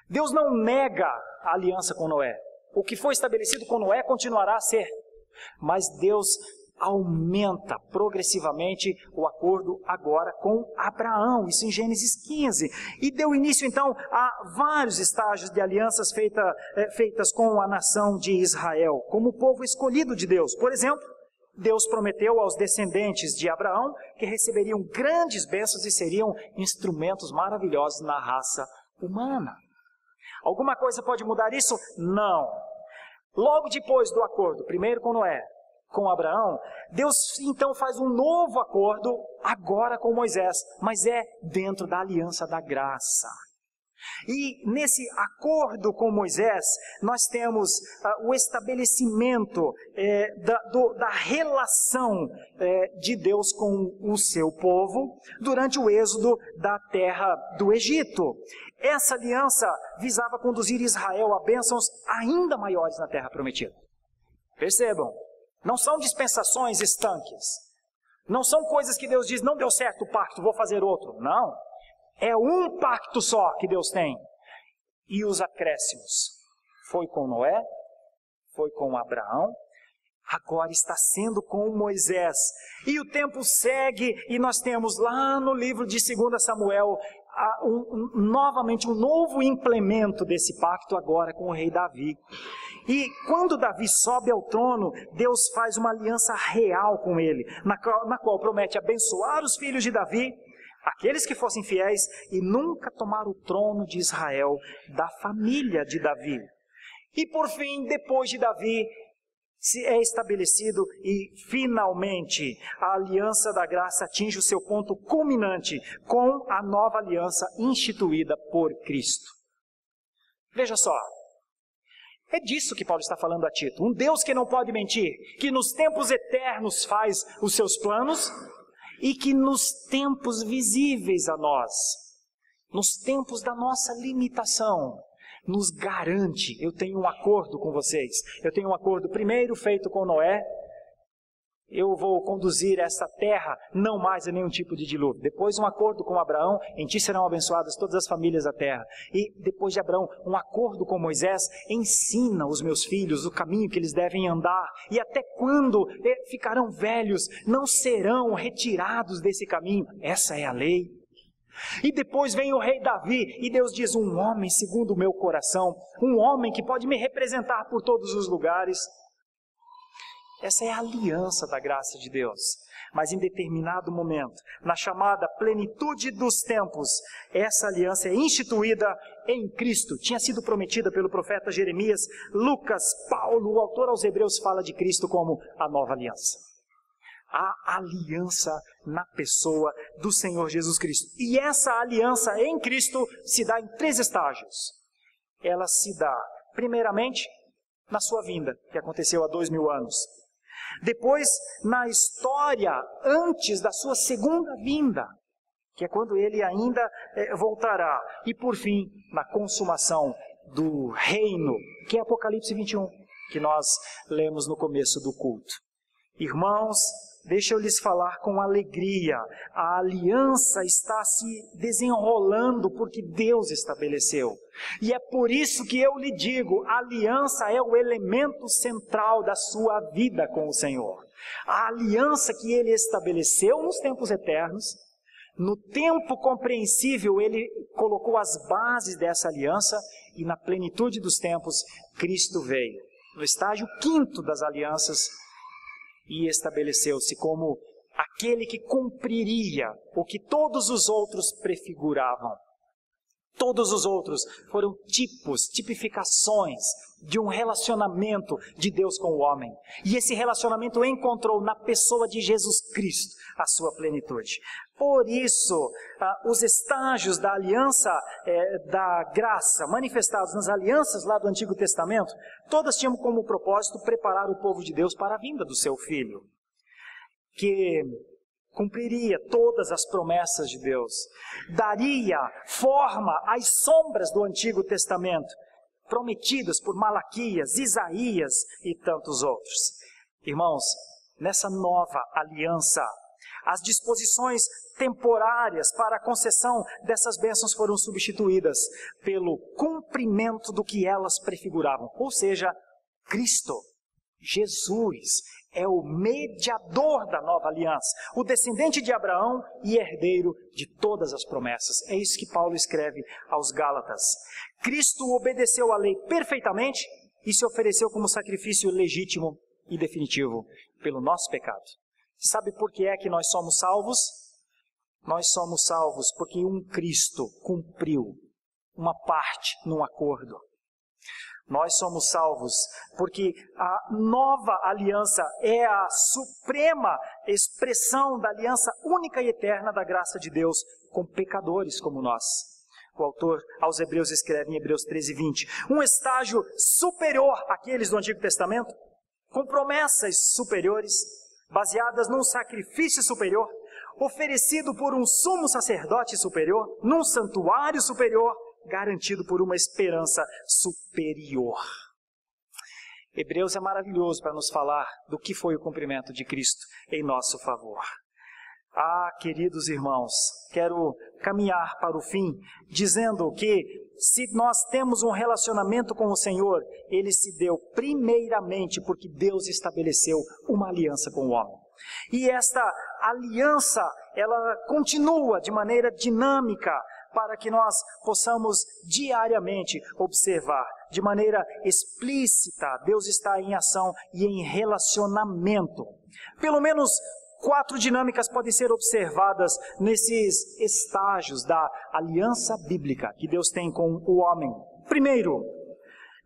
Deus não nega a aliança com Noé. O que foi estabelecido com Noé continuará a ser. Mas Deus aumenta progressivamente o acordo agora com Abraão. Isso em Gênesis 15. E deu início então a vários estágios de alianças feitas com a nação de Israel, como o povo escolhido de Deus. Por exemplo, Deus prometeu aos descendentes de Abraão que receberiam grandes bênçãos e seriam instrumentos maravilhosos na raça humana. Alguma coisa pode mudar isso? Não. Logo depois do acordo, primeiro com Noé, com Abraão, Deus então faz um novo acordo, agora com Moisés, mas é dentro da aliança da graça. E nesse acordo com Moisés, nós temos o estabelecimento da relação de Deus com o seu povo durante o êxodo da terra do Egito. Essa aliança visava conduzir Israel a bênçãos ainda maiores na terra prometida. Percebam, não são dispensações estanques. Não são coisas que Deus diz, não deu certo o pacto, vou fazer outro. Não. É um pacto só que Deus tem. E os acréscimos. Foi com Noé, foi com Abraão, agora está sendo com Moisés. E o tempo segue e nós temos lá no livro de 2 Samuel, novamente um novo implemento desse pacto agora com o rei Davi. E quando Davi sobe ao trono, Deus faz uma aliança real com ele, na qual promete abençoar os filhos de Davi, aqueles que fossem fiéis, e nunca tomar o trono de Israel da família de Davi. E por fim, depois de Davi, se é estabelecido e, finalmente, a aliança da graça atinge o seu ponto culminante com a nova aliança instituída por Cristo. Veja só, é disso que Paulo está falando a Tito. Um Deus que não pode mentir, que nos tempos eternos faz os seus planos e que nos tempos visíveis a nós, nos tempos da nossa limitação, nos garante: eu tenho um acordo com vocês. Eu tenho um acordo primeiro feito com Noé. Eu vou conduzir essa terra não mais a nenhum tipo de dilúvio. Depois um acordo com Abraão: em ti serão abençoadas todas as famílias da terra. E depois de Abraão, um acordo com Moisés: ensina os meus filhos o caminho que eles devem andar. E até quando ficarão velhos, não serão retirados desse caminho. Essa é a lei. E depois vem o rei Davi, e Deus diz: um homem segundo o meu coração, um homem que pode me representar por todos os lugares. Essa é a aliança da graça de Deus. Mas em determinado momento, na chamada plenitude dos tempos, essa aliança é instituída em Cristo. Tinha sido prometida pelo profeta Jeremias. Lucas, Paulo, o autor aos Hebreus, fala de Cristo como a nova aliança. A aliança na pessoa do Senhor Jesus Cristo. E essa aliança em Cristo se dá em 3 estágios. Ela se dá, primeiramente, na sua vinda, que aconteceu há 2000 anos. Depois, na história antes da sua segunda vinda, que é quando ele ainda voltará. E por fim, na consumação do reino, que é Apocalipse 21, que nós lemos no começo do culto. Irmãos, deixa eu lhes falar com alegria. A aliança está se desenrolando porque Deus estabeleceu. E é por isso que eu lhe digo, a aliança é o elemento central da sua vida com o Senhor. A aliança que Ele estabeleceu nos tempos eternos, no tempo compreensível Ele colocou as bases dessa aliança e na plenitude dos tempos Cristo veio. No estágio 5º das alianças, e estabeleceu-se como aquele que cumpriria o que todos os outros prefiguravam. Todos os outros foram tipificações de um relacionamento de Deus com o homem. E esse relacionamento encontrou na pessoa de Jesus Cristo a sua plenitude. Por isso, os estágios da aliança da graça manifestados nas alianças lá do Antigo Testamento, todas tinham como propósito preparar o povo de Deus para a vinda do seu Filho, que cumpriria todas as promessas de Deus, daria forma às sombras do Antigo Testamento, prometidas por Malaquias, Isaías e tantos outros. Irmãos, nessa nova aliança, as disposições temporárias para a concessão dessas bênçãos foram substituídas pelo cumprimento do que elas prefiguravam, ou seja, Cristo, Jesus, é o mediador da nova aliança, o descendente de Abraão e herdeiro de todas as promessas. É isso que Paulo escreve aos Gálatas. Cristo obedeceu à lei perfeitamente e se ofereceu como sacrifício legítimo e definitivo pelo nosso pecado. Sabe por que é que nós somos salvos? Nós somos salvos porque um Cristo cumpriu uma parte num acordo. Nós somos salvos porque a nova aliança é a suprema expressão da aliança única e eterna da graça de Deus com pecadores como nós. O autor aos Hebreus escreve em Hebreus 13:20, um estágio superior àqueles do Antigo Testamento, com promessas superiores, baseadas num sacrifício superior, oferecido por um sumo sacerdote superior, num santuário superior, garantido por uma esperança superior. Hebreus é maravilhoso para nos falar do que foi o cumprimento de Cristo em nosso favor. Queridos irmãos, quero caminhar para o fim, dizendo que se nós temos um relacionamento com o Senhor, ele se deu primeiramente porque Deus estabeleceu uma aliança com o homem. E esta aliança, ela continua de maneira dinâmica, para que nós possamos diariamente observar, de maneira explícita, Deus está em ação e em relacionamento. Pelo menos 4 dinâmicas podem ser observadas nesses estágios da aliança bíblica que Deus tem com o homem. Primeiro,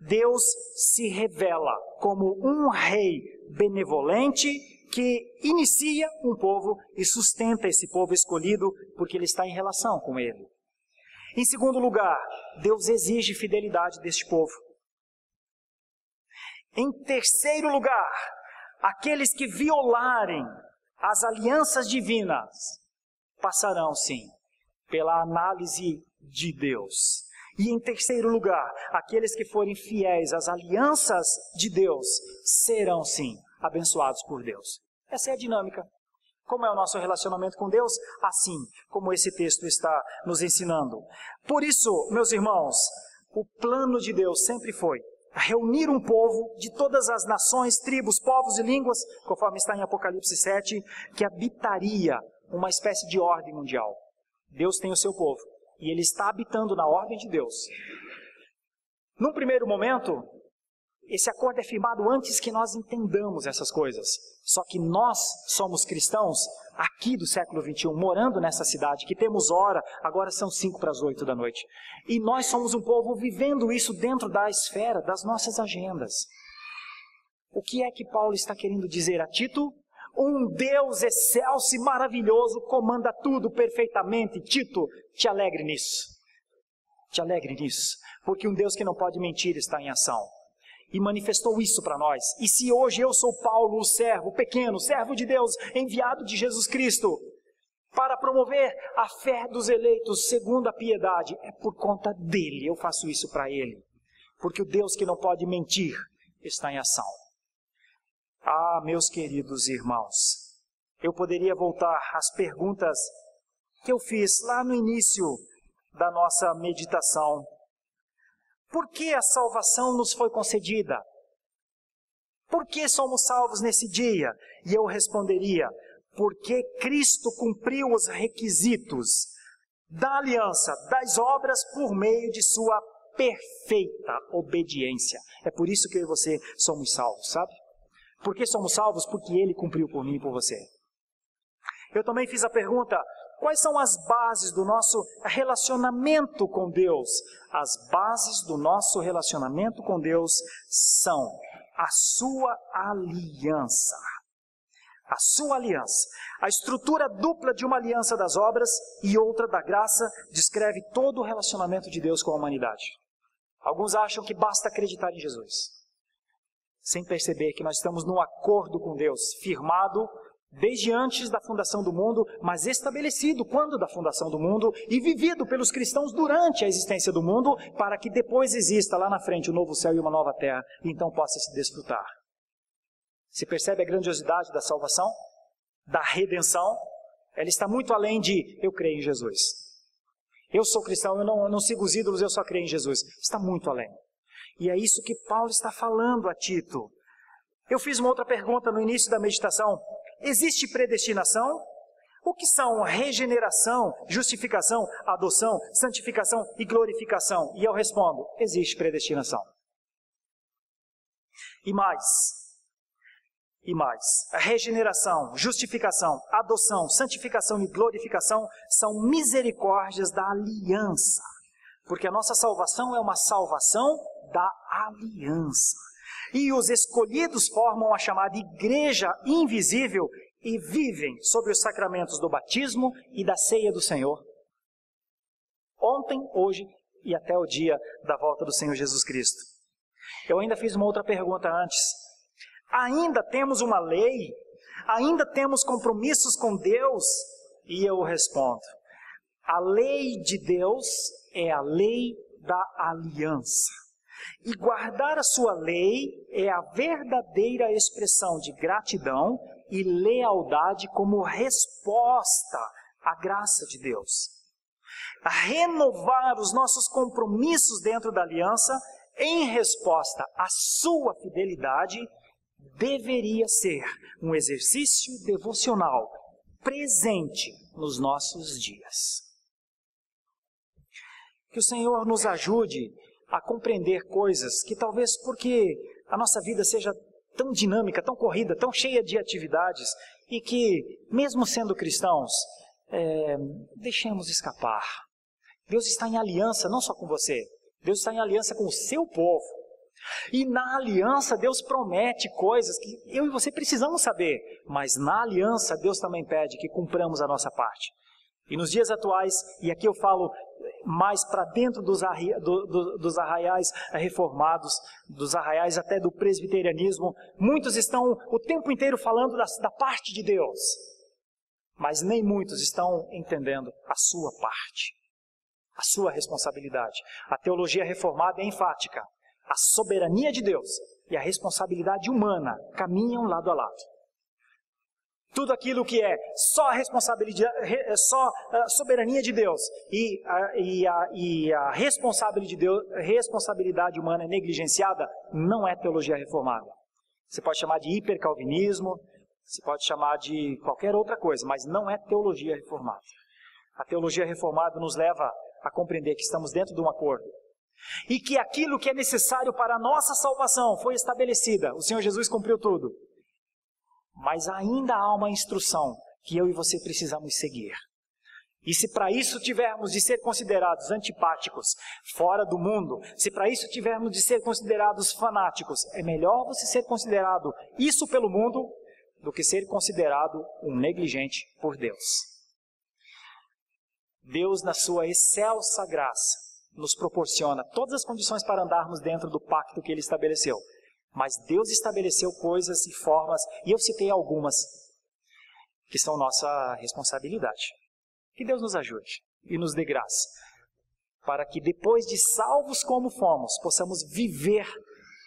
Deus se revela como um rei benevolente que inicia um povo e sustenta esse povo escolhido porque ele está em relação com ele. Em segundo lugar, Deus exige fidelidade deste povo. Em terceiro lugar, aqueles que violarem as alianças divinas passarão, sim, pela análise de Deus. E em terceiro lugar, aqueles que forem fiéis às alianças de Deus serão, sim, abençoados por Deus. Essa é a dinâmica. Como é o nosso relacionamento com Deus? Assim como esse texto está nos ensinando. Por isso, meus irmãos, o plano de Deus sempre foi reunir um povo de todas as nações, tribos, povos e línguas, conforme está em Apocalipse 7, que habitaria uma espécie de ordem mundial. Deus tem o seu povo e ele está habitando na ordem de Deus. Num primeiro momento, esse acordo é firmado antes que nós entendamos essas coisas. Só que nós somos cristãos aqui do século 21, morando nessa cidade, que temos hora, agora são 7:55 da noite. E nós somos um povo vivendo isso dentro da esfera das nossas agendas. O que é que Paulo está querendo dizer a Tito? Um Deus excelso e maravilhoso comanda tudo perfeitamente. Tito, te alegre nisso. Te alegre nisso. Porque um Deus que não pode mentir está em ação. E manifestou isso para nós. E se hoje eu sou Paulo, o servo pequeno, servo de Deus, enviado de Jesus Cristo, para promover a fé dos eleitos segundo a piedade, é por conta dele, eu faço isso para ele. Porque o Deus que não pode mentir está em ação. Ah, meus queridos irmãos, eu poderia voltar às perguntas que eu fiz lá no início da nossa meditação. Por que a salvação nos foi concedida? Por que somos salvos nesse dia? E eu responderia, porque Cristo cumpriu os requisitos da aliança, das obras, por meio de sua perfeita obediência. É por isso que eu e você somos salvos, sabe? Por que somos salvos? Porque Ele cumpriu por mim e por você. Eu também fiz a pergunta, quais são as bases do nosso relacionamento com Deus? As bases do nosso relacionamento com Deus são a sua aliança. A sua aliança. A estrutura dupla de uma aliança das obras e outra da graça descreve todo o relacionamento de Deus com a humanidade. Alguns acham que basta acreditar em Jesus, sem perceber que nós estamos num acordo com Deus, firmado desde antes da fundação do mundo, mas estabelecido quando da fundação do mundo e vivido pelos cristãos durante a existência do mundo, para que depois exista lá na frente um novo céu e uma nova terra, e então possa se desfrutar. Se percebe a grandiosidade da salvação, da redenção? Ela está muito além de eu creio em Jesus. Eu sou cristão, eu não sigo os ídolos, eu só creio em Jesus. Está muito além. E é isso que Paulo está falando a Tito. Eu fiz uma outra pergunta no início da meditação. Existe predestinação? O que são regeneração, justificação, adoção, santificação e glorificação? E eu respondo, existe predestinação. E mais, a regeneração, justificação, adoção, santificação e glorificação são misericórdias da aliança. Porque a nossa salvação é uma salvação da aliança. E os escolhidos formam a chamada igreja invisível e vivem sobre os sacramentos do batismo e da ceia do Senhor. Ontem, hoje e até o dia da volta do Senhor Jesus Cristo. Eu ainda fiz uma outra pergunta antes. Ainda temos uma lei? Ainda temos compromissos com Deus? E eu respondo, a lei de Deus é a lei da aliança. E guardar a sua lei é a verdadeira expressão de gratidão e lealdade como resposta à graça de Deus. A renovar os nossos compromissos dentro da aliança em resposta à sua fidelidade deveria ser um exercício devocional presente nos nossos dias. Que o Senhor nos ajude a compreender coisas que talvez porque a nossa vida seja tão dinâmica, tão corrida, tão cheia de atividades e que, mesmo sendo cristãos, deixemos escapar. Deus está em aliança não só com você, Deus está em aliança com o seu povo. E na aliança Deus promete coisas que eu e você precisamos saber, mas na aliança Deus também pede que cumpramos a nossa parte. E nos dias atuais, e aqui eu falo mais para dentro dos arraiais reformados, dos arraiais até do presbiterianismo, muitos estão o tempo inteiro falando da parte de Deus, mas nem muitos estão entendendo a sua parte, a sua responsabilidade. A teologia reformada é enfática. A soberania de Deus e a responsabilidade humana caminham lado a lado. Tudo aquilo que é só a responsabilidade, só a soberania de Deus e a responsabilidade humana negligenciada não é teologia reformada. Você pode chamar de hipercalvinismo, você pode chamar de qualquer outra coisa, mas não é teologia reformada. A teologia reformada nos leva a compreender que estamos dentro de um acordo e que aquilo que é necessário para a nossa salvação foi estabelecida. O Senhor Jesus cumpriu tudo. Mas ainda há uma instrução que eu e você precisamos seguir. E se para isso tivermos de ser considerados antipáticos, fora do mundo, se para isso tivermos de ser considerados fanáticos, é melhor você ser considerado isso pelo mundo do que ser considerado um negligente por Deus. Deus, na sua excelsa graça, nos proporciona todas as condições para andarmos dentro do pacto que Ele estabeleceu. Mas Deus estabeleceu coisas e formas, e eu citei algumas, que são nossa responsabilidade. Que Deus nos ajude e nos dê graça, para que depois de salvos como fomos, possamos viver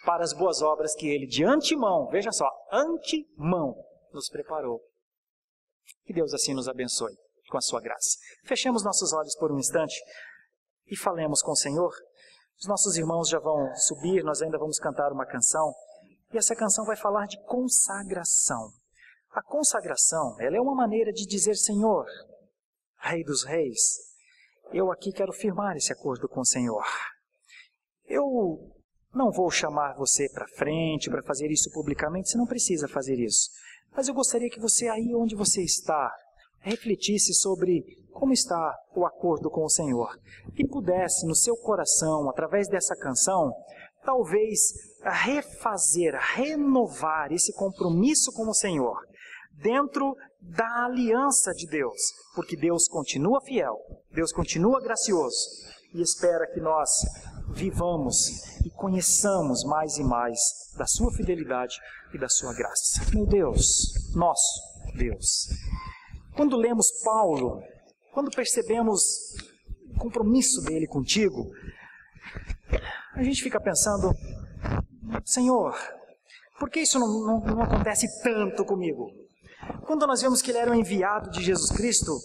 para as boas obras que Ele de antemão, veja só, antemão, nos preparou. Que Deus assim nos abençoe com a sua graça. Fechemos nossos olhos por um instante e falemos com o Senhor. Os nossos irmãos já vão subir, nós ainda vamos cantar uma canção, e essa canção vai falar de consagração. A consagração, ela é uma maneira de dizer: Senhor, Rei dos Reis, eu aqui quero firmar esse acordo com o Senhor. Eu não vou chamar você para frente para fazer isso publicamente, você não precisa fazer isso. Mas eu gostaria que você, aí onde você está, refletisse sobre como está o acordo com o Senhor. E pudesse, no seu coração, através dessa canção, talvez refazer, renovar esse compromisso com o Senhor, dentro da aliança de Deus. Porque Deus continua fiel, Deus continua gracioso, e espera que nós vivamos e conheçamos mais e mais da sua fidelidade e da sua graça. Meu Deus, nosso Deus, quando lemos Paulo, quando percebemos o compromisso dele contigo, a gente fica pensando: Senhor, por que isso não acontece tanto comigo? Quando nós vemos que ele era o enviado de Jesus Cristo,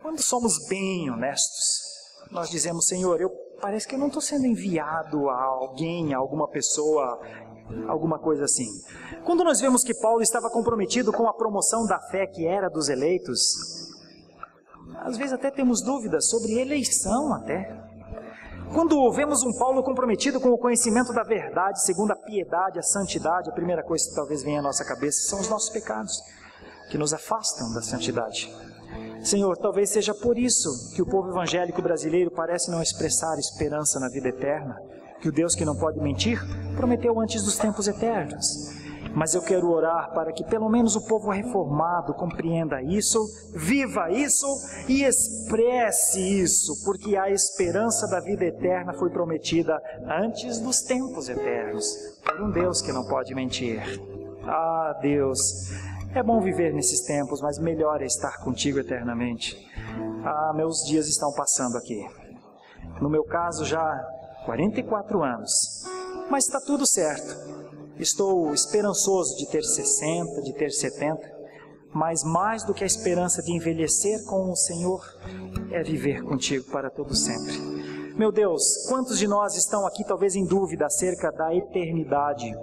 quando somos bem honestos, nós dizemos: Senhor, parece que eu não estou sendo enviado a alguém, a alguma pessoa, alguma coisa assim. Quando nós vemos que Paulo estava comprometido com a promoção da fé que era dos eleitos, às vezes até temos dúvidas sobre eleição até. Quando vemos um Paulo comprometido com o conhecimento da verdade, segundo a piedade, a santidade, a primeira coisa que talvez venha à nossa cabeça são os nossos pecados, que nos afastam da santidade. Senhor, talvez seja por isso que o povo evangélico brasileiro parece não expressar esperança na vida eterna, que o Deus que não pode mentir prometeu antes dos tempos eternos. Mas eu quero orar para que pelo menos o povo reformado compreenda isso, viva isso e expresse isso, porque a esperança da vida eterna foi prometida antes dos tempos eternos, por um Deus que não pode mentir. Ah, Deus, é bom viver nesses tempos, mas melhor é estar contigo eternamente. Ah, meus dias estão passando aqui. No meu caso, já 44 anos. Mas está tudo certo. Estou esperançoso de ter 60, de ter 70. Mas mais do que a esperança de envelhecer com o Senhor, é viver contigo para todo sempre. Meu Deus, quantos de nós estão aqui talvez em dúvida acerca da eternidade?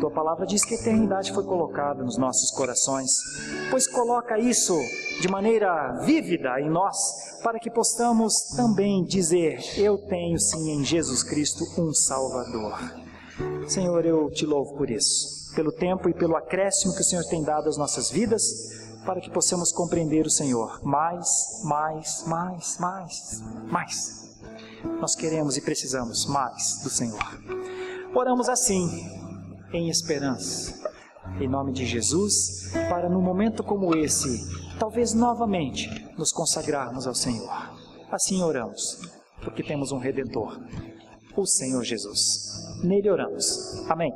Tua palavra diz que a eternidade foi colocada nos nossos corações, pois coloca isso de maneira vívida em nós, para que possamos também dizer: eu tenho sim em Jesus Cristo um Salvador. Senhor, eu te louvo por isso, pelo tempo e pelo acréscimo que o Senhor tem dado às nossas vidas, para que possamos compreender o Senhor mais. Nós queremos e precisamos mais do Senhor. Oramos assim, em esperança, em nome de Jesus, para num momento como esse, talvez novamente nos consagrarmos ao Senhor. Assim oramos, porque temos um Redentor, o Senhor Jesus. Nele oramos. Amém.